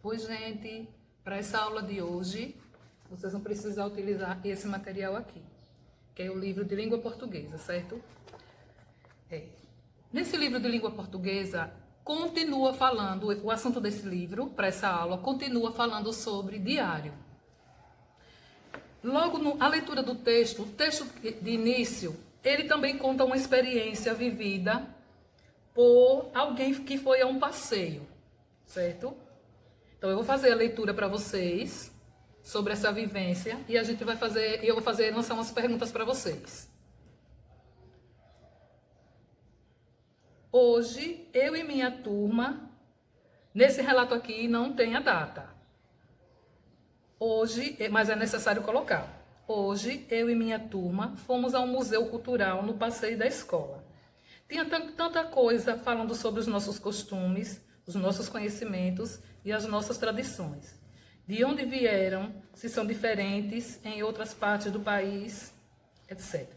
Pois, gente, para essa aula de hoje, vocês vão precisar utilizar esse material aqui, que é o livro de língua portuguesa, certo? Nesse livro de língua portuguesa, continua falando, o assunto desse livro, para essa aula, continua falando sobre diário. Logo, a leitura do texto, o texto de início, ele também conta uma experiência vivida por alguém que foi a um passeio, certo? Então, eu vou fazer a leitura para vocês sobre essa vivência e eu vou lançar umas perguntas para vocês. Hoje, eu e minha turma, nesse relato aqui não tem a data. Hoje, mas é necessário colocar. Hoje, eu e minha turma fomos a um museu cultural no passeio da escola. Tinha tanta coisa falando sobre os nossos costumes, os nossos conhecimentos e as nossas tradições. De onde vieram, se são diferentes em outras partes do país, etc.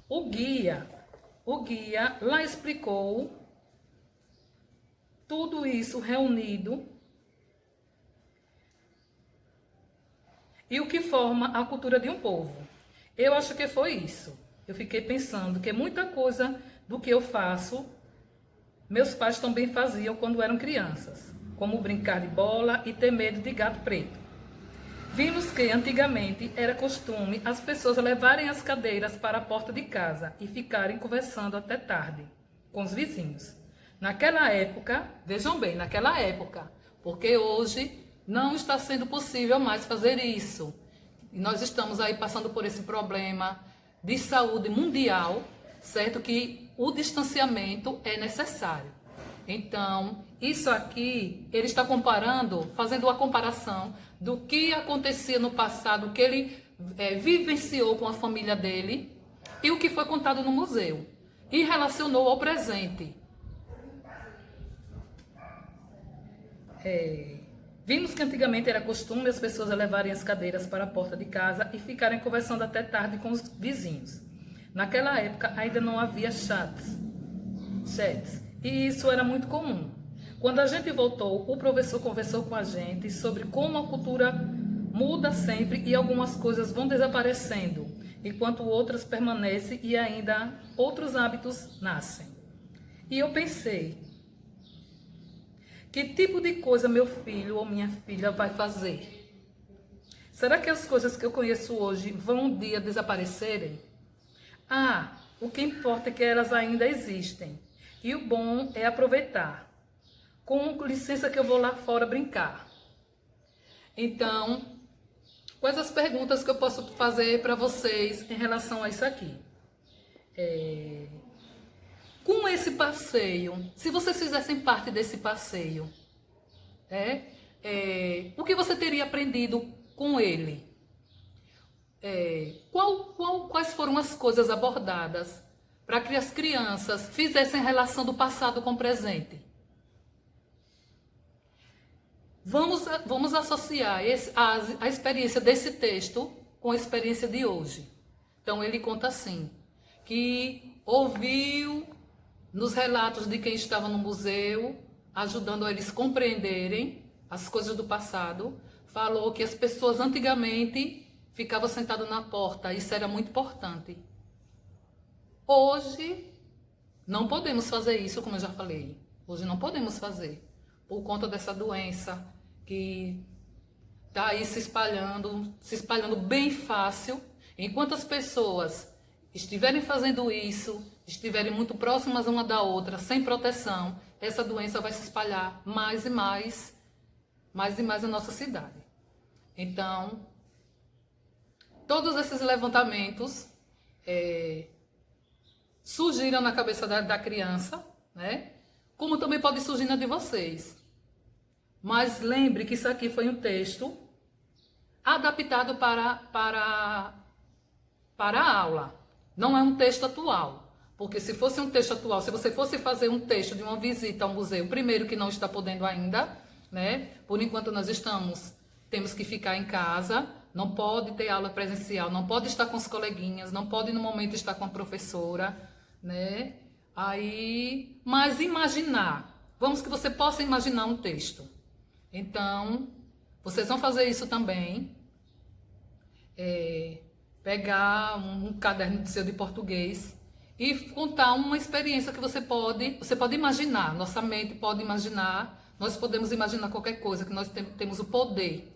O guia lá explicou tudo isso reunido e o que forma a cultura de um povo. Eu acho que foi isso. Eu fiquei pensando que muita coisa do que eu faço, meus pais também faziam quando eram crianças, como brincar de bola e ter medo de gato preto. Vimos que antigamente era costume as pessoas levarem as cadeiras para a porta de casa e ficarem conversando até tarde com os vizinhos. Naquela época, vejam bem, naquela época, porque hoje não está sendo possível mais fazer isso. E nós estamos aí passando por esse problema de saúde mundial, certo? Que o distanciamento é necessário. Então, isso aqui, ele está fazendo uma comparação do que acontecia no passado, o que ele vivenciou com a família dele e o que foi contado no museu. E relacionou ao presente. Vimos que antigamente era costume as pessoas levarem as cadeiras para a porta de casa e ficarem conversando até tarde com os vizinhos. Naquela época ainda não havia chats, e isso era muito comum. Quando a gente voltou, o professor conversou com a gente sobre como a cultura muda sempre e algumas coisas vão desaparecendo, enquanto outras permanecem e ainda outros hábitos nascem. E eu pensei, que tipo de coisa meu filho ou minha filha vai fazer? Será que as coisas que eu conheço hoje vão um dia desaparecerem? O que importa é que elas ainda existem. E o bom é aproveitar. Com licença que eu vou lá fora brincar. Então, quais as perguntas que eu posso fazer para vocês em relação a isso aqui? Com esse passeio, se vocês fizessem parte desse passeio, o que você teria aprendido com ele? Quais foram as coisas abordadas para que as crianças fizessem relação do passado com o presente? Vamos associar a experiência desse texto com a experiência de hoje. Então, ele conta assim, que ouviu nos relatos de quem estava no museu, ajudando a eles compreenderem as coisas do passado, falou que as pessoas antigamente ficavam sentadas na porta, isso era muito importante. Hoje, não podemos fazer isso, como eu já falei. Hoje não podemos fazer, por conta dessa doença que está aí se espalhando bem fácil. Enquanto as pessoas estiverem fazendo isso, estiverem muito próximas uma da outra, sem proteção, essa doença vai se espalhar mais e mais na nossa cidade. Então, todos esses levantamentos surgiram na cabeça da criança, né? Como também pode surgir na de vocês. Mas lembre que isso aqui foi um texto adaptado para a aula. Não é um texto atual. Porque se fosse um texto atual, se você fosse fazer um texto de uma visita ao museu, primeiro que não está podendo ainda, né? Por enquanto nós temos que ficar em casa, não pode ter aula presencial, não pode estar com os coleguinhas, não pode no momento estar com a professora, né? Mas imaginar, vamos que você possa imaginar um texto. Então, vocês vão fazer isso também. Pegar um caderno de seu de português e contar uma experiência que você pode imaginar. Nossa mente pode imaginar, nós podemos imaginar qualquer coisa, que nós temos o poder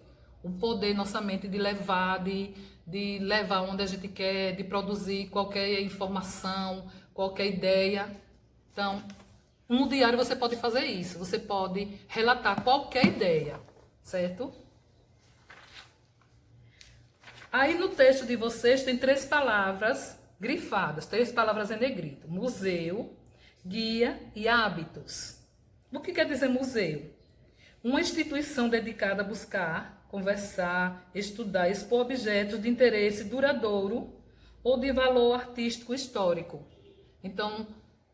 nossa mente de levar, de levar onde a gente quer, de produzir qualquer informação, qualquer ideia. Então, no diário você pode fazer isso, você pode relatar qualquer ideia, certo? Aí no texto de vocês tem 3 palavras grifadas, 3 palavras em negrito: museu, guia e hábitos. O que quer dizer museu? Uma instituição dedicada a buscar, conversar, estudar, expor objetos de interesse duradouro ou de valor artístico histórico. Então,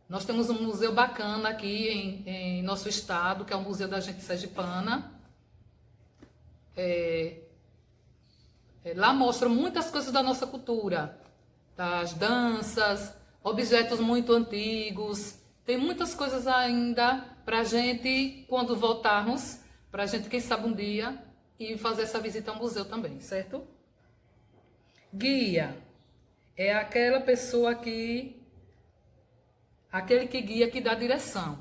nós temos um museu bacana aqui em nosso estado, que é o Museu da Gente Sergipana. Lá mostra muitas coisas da nossa cultura, das danças, objetos muito antigos. Tem muitas coisas ainda para a gente, quando voltarmos, para a gente, quem sabe um dia, e fazer essa visita ao museu também, certo? Guia é aquela pessoa aquele que guia, que dá direção.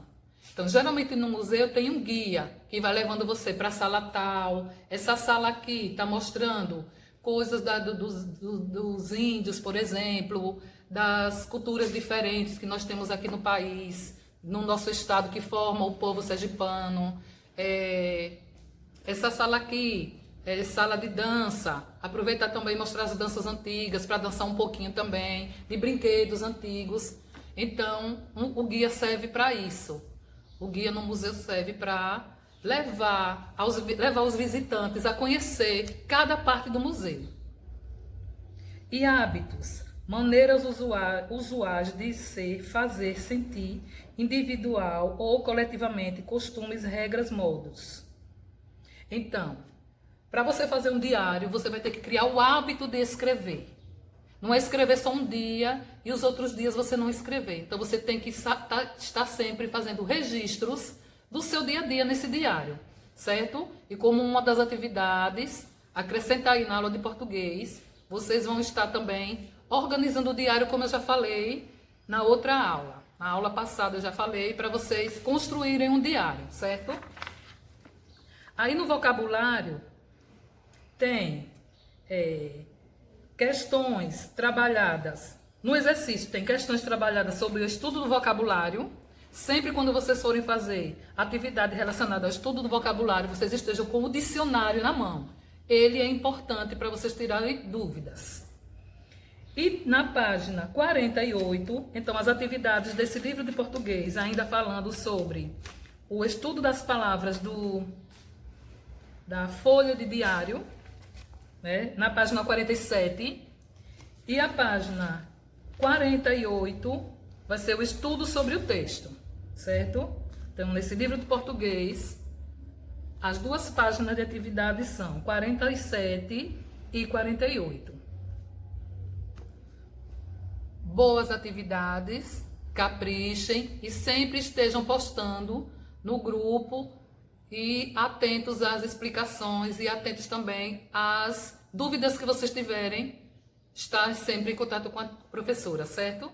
Então, geralmente no museu tem um guia que vai levando você para a sala tal. Essa sala aqui está mostrando coisas dos índios, por exemplo, das culturas diferentes que nós temos aqui no país, no nosso estado, que formam o povo sergipano. Essa sala aqui é sala de dança. Aproveitar também e mostrar as danças antigas, para dançar um pouquinho também, de brinquedos antigos. Então, o guia serve para isso. O guia no museu serve para levar os visitantes a conhecer cada parte do museu. E hábitos, maneiras usuais de ser, fazer, sentir, individual ou coletivamente, costumes, regras, modos. Então, para você fazer um diário, você vai ter que criar o hábito de escrever. Não é escrever só um dia e os outros dias você não escrever. Então, você tem que estar sempre fazendo registros do seu dia a dia nesse diário, certo? E como uma das atividades, acrescentar aí na aula de português, vocês vão estar também organizando o diário, como eu já falei na outra aula. Na aula passada eu já falei para vocês construírem um diário, certo? Aí no vocabulário tem questões trabalhadas. No exercício tem questões trabalhadas sobre o estudo do vocabulário. Sempre quando vocês forem fazer atividade relacionada ao estudo do vocabulário, vocês estejam com o dicionário na mão. Ele é importante para vocês tirarem dúvidas. E na página 48, então, as atividades desse livro de português, ainda falando sobre o estudo das palavras da folha de diário, né? Na página 47. E a página 48 vai ser o estudo sobre o texto, certo? Então, nesse livro de português, as 2 páginas de atividade são 47 e 48. Boas atividades, caprichem e sempre estejam postando no grupo e atentos às explicações e atentos também às dúvidas que vocês tiverem. Estar sempre em contato com a professora, certo?